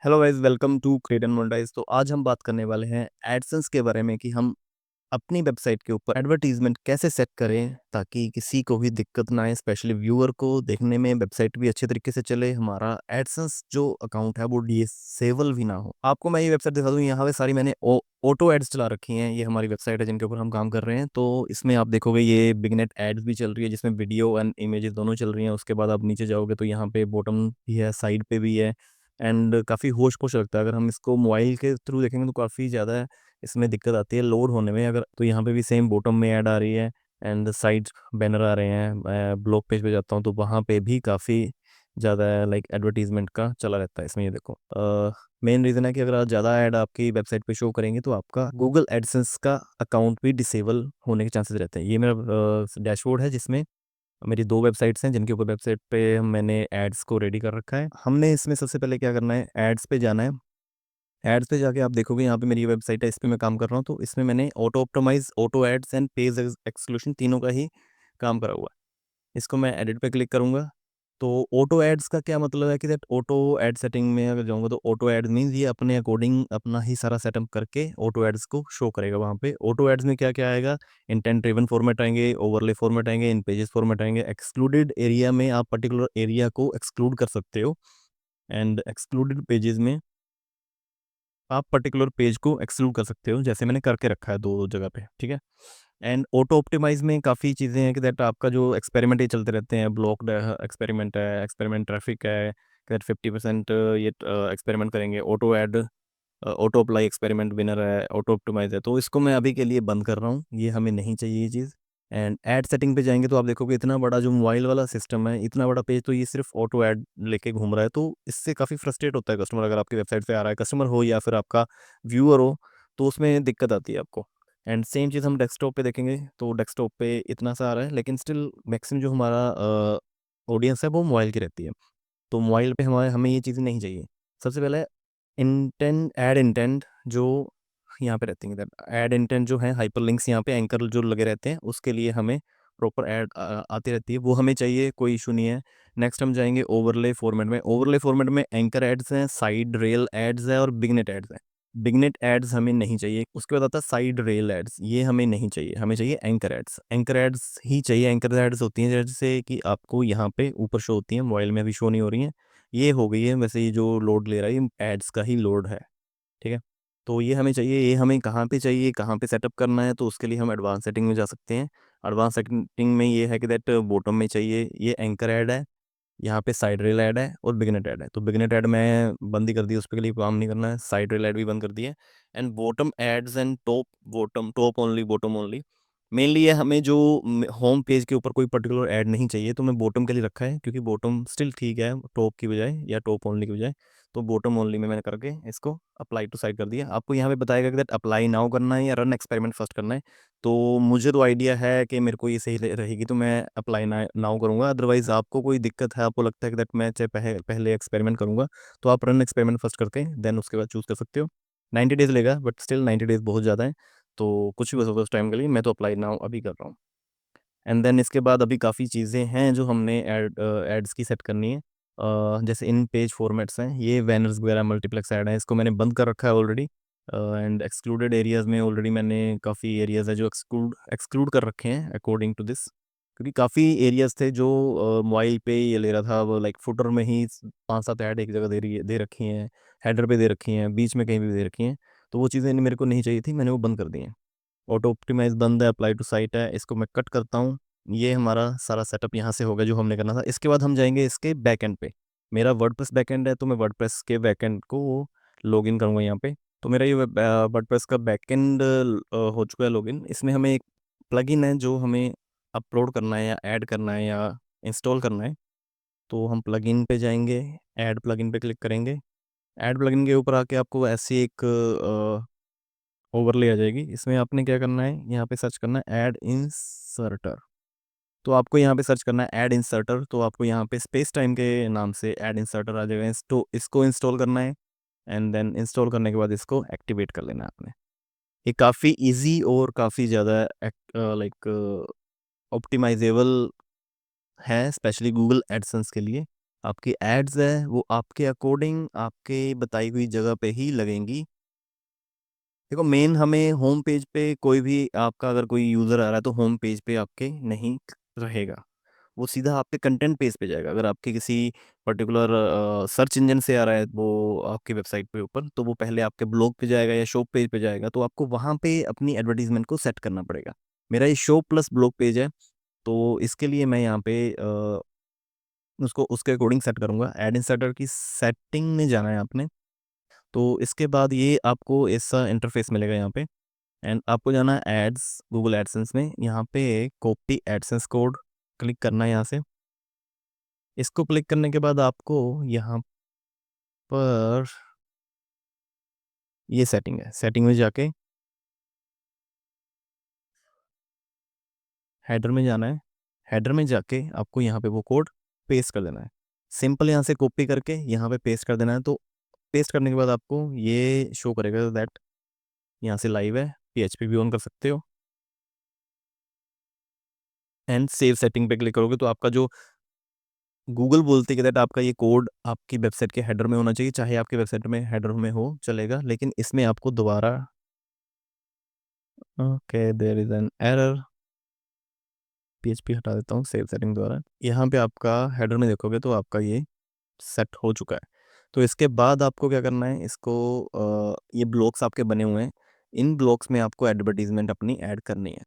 Hello guys, welcome to create and monetize. तो आज हम बात करने वाले हैं एडसेंस के बारे में कि हम अपनी वेबसाइट के ऊपर एडवर्टीजमेंट कैसे सेट करें ताकि किसी को भी दिक्कत ना आए, स्पेशली व्यूअर को देखने में वेबसाइट भी अच्छे तरीके से चले, हमारा एडसेंस जो अकाउंट है वो डिसेबल भी ना हो। आपको मैं ये वेबसाइट दिखा दूँ, यहाँ पे सारी मैंने ऑटो एड्स चला रखी हैं। ये हमारी वेबसाइट है जिनके ऊपर हम काम कर रहे हैं। तो इसमें आप देखोगे ये बिगनेट एड्स भी चल रही है जिसमें वीडियो एंड इमेजेस दोनों चल रही हैं। उसके बाद आप नीचे जाओगे तो यहाँ पे बॉटम भी है, साइड पे भी है एंड काफ़ी होश पोश लगता है। अगर हम इसको मोबाइल के थ्रू देखेंगे तो काफ़ी ज़्यादा इसमें दिक्कत आती है लोड होने में। अगर तो यहाँ पे भी सेम बॉटम में ऐड आ रही है एंड साइड बैनर आ रहे हैं। मैं ब्लॉग पेज पे जाता हूँ तो वहाँ पे भी काफ़ी ज़्यादा लाइक एडवर्टीजमेंट का चला रहता है। इसमें ये देखो, मेन रीज़न है कि अगर आप ज़्यादा ऐड आपकी वेबसाइट पे शो करेंगे तो आपका गूगल एडसेंस का अकाउंट भी डिसेबल होने के चांसेस रहते हैं। ये मेरा डैशबोर्ड है जिसमें मेरी 2 वेबसाइट्स हैं जिनके ऊपर वेबसाइट पे मैंने एड्स को रेडी कर रखा है। हमने इसमें सबसे पहले क्या करना है, एड्स पे जाना है। एड्स पे जाके आप देखोगे यहाँ पे मेरी ये वेबसाइट है, इस पे मैं काम कर रहा हूँ। तो इसमें मैंने auto optimize, auto ads and page exclusion तीनों का ही काम करा हुआ है। इसको मैं एडिट पे क्लिक करूँगा। तो ऑटो एड्स का क्या मतलब है कि दैट ऑटो एड सेटिंग में अगर जाऊँगा तो ऑटो एड्स मीन्स ये अपने अकॉर्डिंग अपना ही सारा सेटअप करके ऑटो एड्स को शो करेगा वहाँ पे। ऑटो एड्स में क्या-क्या आएगा, इंटेंट ड्रिवन फॉर्मेट आएँगे, ओवरले फॉर्मेट आएँगे, इन पेजेस फॉर्मेट आएँगे। एक्सक्लूडेड एरिया में आप पर्टिकुलर एरिया को एक्सक्लूड कर सकते हो एंड एक्सक्लूडेड पेजेस में आप पर्टिकुलर पेज को एक्सक्लूड कर सकते हो, जैसे मैंने करके रखा है 2 जगह पे, ठीक है? एंड ऑटो ऑप्टिमाइज़ में काफ़ी चीज़ें हैं कि दैट आपका जो एक्सपेरिमेंट ये चलते रहते हैं, ब्लॉक्ड एक्सपेरिमेंट है, एक्सपेरिमेंट ट्रैफिक है, दैट 50% ये एक्सपेरिमेंट करेंगे, ऑटो अप्लाई एक्सपेरिमेंट विनर है, ऑटो ऑप्टिमाइज़ है। तो इसको मैं अभी के लिए बंद कर रहा हूँ, ये हमें नहीं चाहिए ये चीज़। एंड ऐड सेटिंग पे जाएँगे तो आप देखोगे इतना बड़ा जो मोबाइल वाला सिस्टम है, इतना बड़ा पेज तो ये सिर्फ़ ऑटो ऐड लेके घूम रहा है। तो इससे काफ़ी फ्रस्ट्रेट होता है कस्टमर, अगर आपकी वेबसाइट पे आ रहा है, कस्टमर हो या फिर आपका व्यूअर हो, तो उसमें दिक्कत आती है आपको। एंड सेम चीज़ हम डेस्कटॉप पे देखेंगे तो डेस्कटॉप पे इतना सा आ रहा है, लेकिन स्टिल मैक्सिमम जो हमारा ऑडियंस है वो मोबाइल की रहती है। तो मोबाइल पे हमें ये चीज़ें नहीं चाहिए। सबसे पहले ऐड इंटेंट जो यहाँ पे रहती हैं, ऐड इंटेंट जो है, हाइपरलिंक्स यहाँ पे एंकर जो लगे रहते हैं उसके लिए हमें प्रॉपर ऐड आती रहती है, वो हमें चाहिए, कोई इशू नहीं है। नेक्स्ट हम जाएंगे ओवरले फॉर्मेट में। ओवरले फॉर्मेट में एंकर एड्स हैं, साइड रेल एड्स है और बिगनेट एड्स हैं। बिगनेट एड्स हमें नहीं चाहिए। उसके बाद आता है साइड रेल एड्स, ये हमें नहीं चाहिए, हमें चाहिए एंकर एड्स। एंकर एड्स ही चाहिए। एंकर एड्स होती हैं जैसे कि आपको यहाँ पे ऊपर शो होती हैं, मोबाइल में अभी शो नहीं हो रही हैं। ये हो गई है, वैसे ये जो लोड ले रहा है ये एड्स का ही लोड है, ठीक है? तो ये हमें चाहिए। ये हमें कहाँ पे चाहिए, कहाँ पे सेटअप करना है, तो उसके लिए हम एडवांस सेटिंग में जा सकते हैं। एडवांस सेटिंग में ये है कि दैट बॉटम में चाहिए, ये एंकर ऐड है, यहाँ पे साइड रेल ऐड है और बिगनेट ऐड है। तो बिगनेट ऐड मैं बंद ही कर दी, उस पे के लिए काम नहीं करना है। साइड रेल ऐड भी बंद कर दिया है। And bottom ads and top only, bottom only. Mainly ये हमें जो होम पेज के ऊपर कोई पर्टिकुलर ऐड नहीं चाहिए, तो मैं बॉटम के लिए रखा है क्योंकि बॉटम स्टिल ठीक है टॉप की बजाय या टॉप ओनली की बजाय। तो बॉटम ओनली में मैंने करके इसको अप्लाई टू साइड कर दिया। आपको यहाँ पे बताएगा कि दैट अप्लाई नाउ करना है या रन एक्सपेरिमेंट फर्स्ट करना है। तो मुझे तो आइडिया है कि मेरे को ये सही रहेगी तो मैं अप्लाई नाउ करूँगा। अदरवाइज़ आपको कोई दिक्कत है, आपको लगता है कि दैट मैं चाहे पहले एक्सपेरिमेंट करूँगा, तो आप रन एक्सपेरिमेंट फर्स्ट करके देन उसके बाद चूज़ कर सकते हो। 90 डेज़ लेगा, बट स्टिल 90 डेज़ बहुत ज़्यादा है, तो कुछ भी हो सकता है उस टाइम के लिए। मैं तो अप्लाई नाउ अभी कर रहा हूँ। एंड देन इसके बाद अभी काफ़ी चीज़ें हैं जो हमने एड्स की सेट करनी है। जैसे इन पेज फॉर्मेट्स हैं, ये बैनर्स वगैरह मल्टीप्लेक्स ऐड हैं, इसको मैंने बंद कर रखा है ऑलरेडी। एंड एक्सक्लूडेड एरियाज़ में ऑलरेडी मैंने काफ़ी एरियाज़ है जो एक्सक्लूड कर रखे हैं अकॉर्डिंग टू दिस, क्योंकि काफ़ी एरियाज़ थे जो मोबाइल पे ये ले रहा था, वो लाइक फुटर में ही 5-7 ऐड एक जगह दे रखी हैं, हेडर पे दे रखी हैं, बीच में कहीं भी दे रखी हैं। तो वो चीज़ें मेरे को नहीं चाहिए थी, मैंने वो बंद कर दी हैं। ऑटो ऑप्टिमाइज़ बंद है, अप्लाई टू साइट है, इसको मैं कट करता हूँ। ये हमारा सारा सेटअप यहाँ से होगा जो हमने करना था। इसके बाद हम जाएँगे इसके बैकएंड पे। मेरा वर्डप्रेस बैकएंड है, तो मैं वर्डप्रेस के बैकएंड को लॉगिन करूँगा यहाँ पे। तो मेरा ये वर्डप्रेस का बैकएंड हो चुका है लॉगिन। इसमें हमें एक प्लगइन है जो हमें अपलोड करना है या ऐड करना है या इंस्टॉल करना है। तो हम प्लगइन पे जाएँगे, ऐड प्लगइन पे क्लिक करेंगे। ऐड प्लगइन के ऊपर आके आपको ऐसी एक ओवरले आ जाएगी। इसमें आपने क्या करना है, यहाँ पे सर्च करना है ऐड इंसर्टर। तो आपको यहाँ पे सर्च करना है ऐड इंसर्टर, तो आपको यहाँ पे स्पेस टाइम के नाम से ऐड इंसर्टर आ जाएगा। इसको इंस्टॉल करना है एंड देन इंस्टॉल करने के बाद इसको एक्टिवेट कर लेना है आपने। ये काफ़ी ईज़ी और काफ़ी ज़्यादा लाइक ऑप्टिमाइज़ेबल है, स्पेशली गूगल एडसेंस के लिए। आपकी एड्स है वो आपके अकॉर्डिंग आपके बताई हुई जगह पे ही लगेंगी। देखो मेन हमें होम पेज पे कोई भी आपका अगर कोई यूज़र आ रहा है तो होम पेज पे आपके नहीं रहेगा, वो सीधा आपके कंटेंट पेज पे जाएगा। अगर आपके किसी पर्टिकुलर सर्च इंजन से आ रहा है वो आपकी वेबसाइट पे ऊपर, तो वो पहले आपके ब्लॉग पे जाएगा या शॉप पेज पे जाएगा, तो आपको वहाँ पे अपनी एडवर्टीजमेंट को सेट करना पड़ेगा। मेरा ये शॉप प्लस ब्लॉग पेज है, तो इसके लिए मैं यहाँ पे उसको उसके अकॉर्डिंग सेट करूँगा। एड इंसर्टर की सेटिंग में जाना है आपने। तो इसके बाद ये आपको ऐसा इंटरफेस मिलेगा यहाँ पे, एंड आपको जाना है एड्स, गूगल एडसेंस में। यहाँ पे कॉपी एडसेंस कोड क्लिक करना है यहाँ से। इसको क्लिक करने के बाद आपको यहाँ पर ये सेटिंग है, सेटिंग में जाके हेडर में जाना है। हेडर में जाके आपको यहाँ पे वो कोड पेस्ट कर देना है। सिंपल यहाँ से कॉपी करके यहाँ पे पेस्ट कर देना है। तो पेस्ट करने के बाद आपको ये शो करेगा दैट यहाँ से लाइव है, PHP भी ऑन कर सकते हो। एंड सेव सेटिंग पे क्लिक करोगे तो आपका जो गूगल बोलती है दैट आपका ये कोड आपकी वेबसाइट के हेडर में होना चाहिए। चाहे आपकी वेबसाइट में हेडर में हो चलेगा, लेकिन इसमें आपको दोबारा okay there is an error, PHP हटा देता हूँ सेव सेटिंग द्वारा। यहाँ पे आपका हेडर में देखोगे तो आपका ये सेट हो चुका है। तो इसके बाद आपको क्या करना है, इसको ये ब्लॉक्स आपके बने हुए हैं, इन ब्लॉक्स में आपको एडवर्टीजमेंट अपनी ऐड करनी है।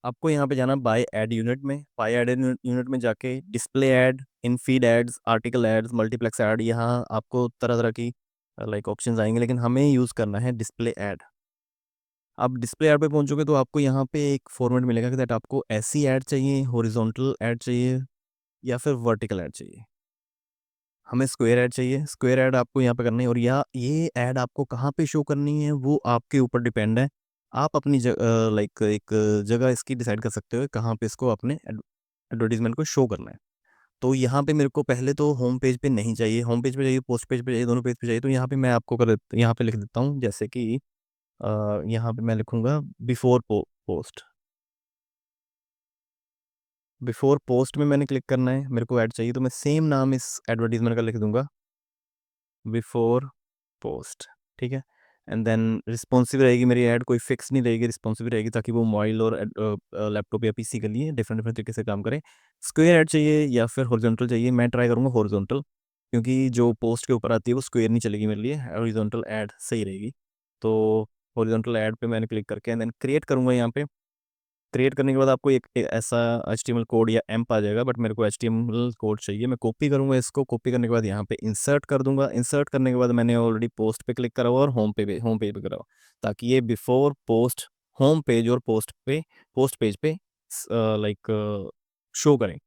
आपको यहाँ पे जाना बाय ऐड यूनिट में। बाय ऐड यूनिट में जाके display ad, in feed ads, article ads, multiplex ad, यहाँ आपको तरह तरह की लाइक ऑप्शंस आएंगे, लेकिन हमें यूज़ करना है डिस्प्ले ऐड। आप डिस्प्ले ऐड पे पहुंचोगे तो आपको यहाँ पे एक फॉर्मेट मिलेगा कि दैट आपको ऐसी ऐड चाहिए, हॉरिजॉन्टल ऐड चाहिए या फिर वर्टिकल ऐड चाहिए। हमें स्क्वायर ऐड चाहिए। स्क्वायर ऐड आपको यहाँ पे करनी है, और ये ऐड आपको कहाँ पे शो करनी है वो आपके ऊपर डिपेंड है। आप अपनी लाइक एक जगह इसकी डिसाइड कर सकते हो कहाँ पे इसको अपने एडवर्टीजमेंट को शो करना है। तो यहाँ पे मेरे को पहले तो होम पेज पे नहीं चाहिए, होम पेज पे चाहिए, पोस्ट पेज पे चाहिए, दोनों पेज पे चाहिए। तो यहाँ पे मैं आपको यहाँ पे लिख देता हूँ, जैसे कि यहाँ पे मैं लिखूंगा बिफोर पोस्ट। बिफोर पोस्ट में मैंने क्लिक करना है, मेरे को ऐड चाहिए, तो मैं सेम नाम इस एडवर्टीजमेंट का लिख दूंगा, बिफोर पोस्ट। ठीक है। एंड देन रिस्पॉन्सिव रहेगी मेरी ऐड, कोई फिक्स नहीं रहेगी, रिस्पॉन्सिव रहेगी ताकि वो मोबाइल और लैपटॉप या PC के लिए डिफरेंट डिफरेंट तरीके से काम करे। स्क्वायर ऐड चाहिए या फिर हॉरिजॉन्टल चाहिए, मैं ट्राई करूँगा हॉरिजॉन्टल, क्योंकि जो पोस्ट के ऊपर आती है वो स्क्वायर नहीं चलेगी मेरे लिए, हॉरिजॉन्टल ऐड सही रहेगी। तो हॉरिजॉन्टल ऐड पे मैंने क्लिक करके एंड देन क्रिएट करूँगा। यहाँ पे क्रिएट करने के बाद आपको एक ऐसा HTML कोड या एम्प आ जाएगा, बट मेरे को HTML कोड चाहिए। मैं कॉपी करूंगा, इसको कॉपी करने के बाद यहाँ पे इंसर्ट कर दूंगा। इंसर्ट करने के बाद मैंने ऑलरेडी पोस्ट पे क्लिक करा हुआ और होम पेज पे करा हुआ, ताकि ये बिफोर पोस्ट होम पेज और पोस्ट पेज पे लाइक शो करें।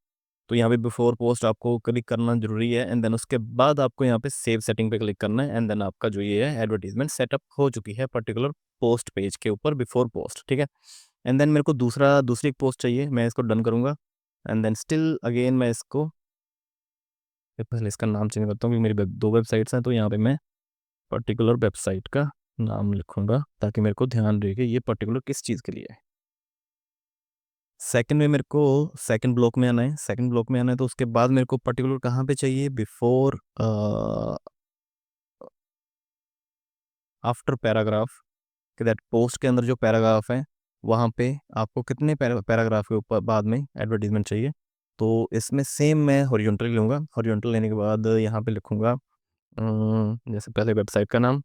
तो यहाँ पे बिफोर पोस्ट आपको क्लिक करना जरूरी है, एंड देन उसके बाद आपको यहाँ पे सेव सेटिंग पे क्लिक करना है, एंड देन आपका जो ये है एडवर्टीजमेंट सेटअप हो चुकी है पर्टिकुलर पोस्ट पेज के ऊपर बिफोर पोस्ट। ठीक है। एंड देन मेरे को दूसरी एक पोस्ट चाहिए, मैं इसको डन करूँगा। एंड देन स्टिल अगेन मैं इसको पहले इसका नाम चेंज करता हूँ, क्योंकि मेरी दो वेबसाइट्स हैं। तो यहाँ पे मैं पर्टिकुलर वेबसाइट का नाम लिखूंगा ताकि मेरे को ध्यान रहे कि ये पर्टिकुलर किस चीज़ के लिए है। सेकंड में मेरे को सेकंड ब्लॉक में आना है। सेकंड ब्लॉक में आना है तो उसके बाद मेरे को पर्टिकुलर कहाँ पे चाहिए, बिफोर आफ्टर पैराग्राफ, कि दैट पोस्ट के अंदर जो पैराग्राफ है वहाँ पे आपको कितने पैराग्राफ के ऊपर बाद में एडवर्टीजमेंट चाहिए। तो इसमें सेम मैं हॉरिजॉन्टल लूँगा। हॉरिजॉन्टल लेने के बाद यहाँ पे लिखूँगा जैसे पहले वेबसाइट का नाम,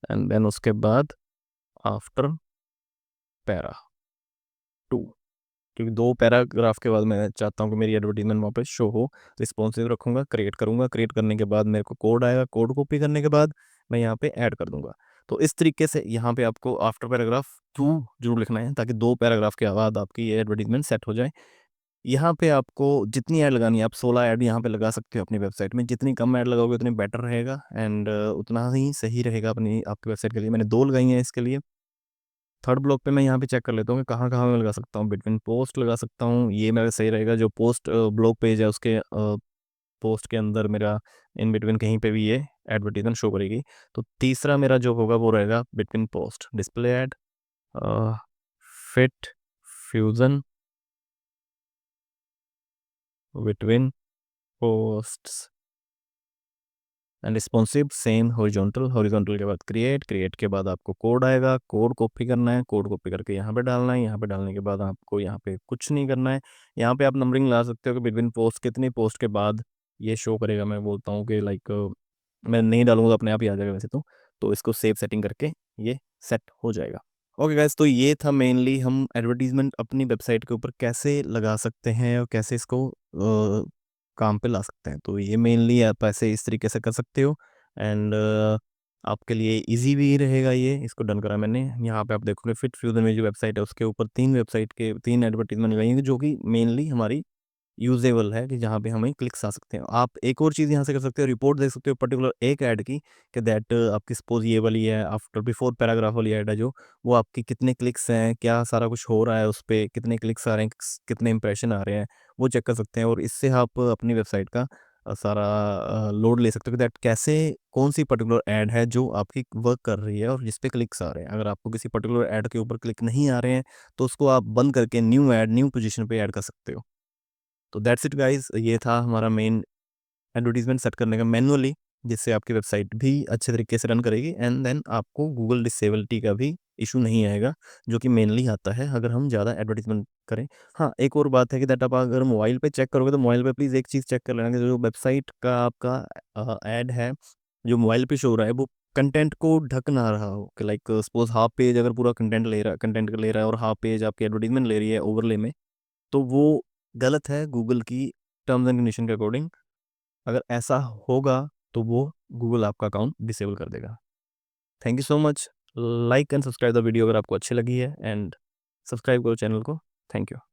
एंड देन उसके बाद आफ्टर पैरा 2, क्योंकि 2 पैराग्राफ के बाद मैं चाहता हूँ कि मेरी एडवर्टीजमेंट वहाँ पे शो हो। रिस्पॉन्सिव रखूँगा, क्रिएट करूँगा। क्रिएट करने के बाद मेरे को कोड आएगा, कोड कॉपी करने के बाद मैं यहाँ पे ऐड कर दूंगा। तो इस तरीके से यहाँ पे आपको आफ्टर पैराग्राफ 2 जरूर लिखना है, ताकि 2 पैराग्राफ के बाद आपकी ये एडवर्टीजमेंट सेट हो जाए। यहाँ पे आपको जितनी ऐड लगानी है, आप 16 ऐड यहाँ पे लगा सकते हो अपनी वेबसाइट में। जितनी कम ऐड लगाओगे उतनी बेटर रहेगा, एंड उतना ही सही रहेगा अपनी आपकी वेबसाइट के लिए। मैंने 2 लगाई हैं इसके लिए। थर्ड ब्लॉक पे मैं यहाँ पे चेक कर लेता हूँ कि कहाँ कहाँ मैं लगा सकता हूँ। बिटवीन पोस्ट लगा सकता हूँ, ये मेरा सही रहेगा। जो पोस्ट ब्लॉग पेज है उसके पोस्ट के अंदर मेरा इन बिटवीन कहीं पे भी ये एडवर्टीजमेंट शो करेगी। तो तीसरा मेरा जो होगा वो रहेगा between post, display ad, fit, fusion, between posts and responsive same horizontal, horizontal के बाद क्रिएट, क्रिएट के बाद आपको कोड आएगा, कोड कॉपी करना है, कोड कॉपी करके यहाँ पे डालना है, यहाँ पे डालने के बाद आपको यहाँ पे कुछ नहीं करना है। यहाँ पे आप नंबरिंग ला सकते हो कि बिटवीन पोस्ट कितनी पोस्ट के बाद ये शो करेगा। मैं बोलता हूँ कि लाइक मैं नहीं डालूंगा तो अपने आप ही आ जाएगा वैसे तो इसको सेव सेटिंग करके ये सेट हो जाएगा। ओके गाइस, तो ये था मेनली हम एडवर्टीजमेंट अपनी वेबसाइट के ऊपर कैसे लगा सकते हैं और कैसे इसको काम पे ला सकते हैं। तो ये मेनली आप ऐसे इस तरीके से कर सकते हो एंड आपके लिए इजी भी रहेगा। ये इसको डन करा मैंने। यहाँ पे आप देखोगे फिट फ्यूजन में जो वेबसाइट है उसके ऊपर 3 एडवर्टीजमेंट लगाई हैं जो कि मेनली हमारी यूजेबल है, कि जहाँ पे हमें क्लिक्स आ सकते हैं। आप एक और चीज़ यहाँ से कर सकते हो, रिपोर्ट देख सकते हो पर्टिकुलर एक ऐड की, कि दैट आपकी सपोज ये वाली है, आफ्टर बिफोर पैराग्राफ वाली ऐड है जो, वो आपकी कितने क्लिक्स हैं, क्या सारा कुछ हो रहा है उस पर, कितने क्लिक्स आ रहे हैं, कितने इंप्रेशन आ रहे हैं, वो चेक कर सकते हैं। और इससे आप अपनी वेबसाइट का सारा लोड ले सकते हो कि दैट कैसे कौन सी पर्टिकुलर ऐड है जो आपकी वर्क कर रही है और जिस पे क्लिक्स आ रहे हैं। अगर आपको किसी पर्टिकुलर ऐड के ऊपर क्लिक नहीं आ रहे हैं तो उसको आप बंद करके न्यू ऐड, न्यू पोजीशन पे ऐड कर सकते हो। तो दैट्स इट गाइस, ये था हमारा मेन एडवर्टीजमेंट सेट करने का मैनुअली, जिससे आपकी वेबसाइट भी अच्छे तरीके से रन करेगी एंड देन आपको गूगल डिसेबिलिटी का भी इशू नहीं आएगा, जो कि मेनली आता है अगर हम ज़्यादा एडवर्टीजमेंट करें। हाँ, एक और बात है कि दैट आप अगर मोबाइल पे चेक करोगे तो मोबाइल पे प्लीज़ एक चीज़ चेक कर लेना कि जो वेबसाइट का आपका ऐड है जो मोबाइल पे शो हो रहा है वो कंटेंट को ढक ना रहा हो। कि लाइक सपोज हाफ पेज अगर पूरा कंटेंट ले रहा है और हाफ पेज आपकी एडवर्टीजमेंट ले रही है ओवरले में, तो वो गलत है गूगल की टर्म्स एंड कंडीशन के अकॉर्डिंग। अगर ऐसा होगा तो वो गूगल आपका अकाउंट डिसेबल कर देगा। Thank you so much. Like and subscribe the video अगर आपको अच्छी लगी है एंड सब्सक्राइब करो चैनल को। Thank you.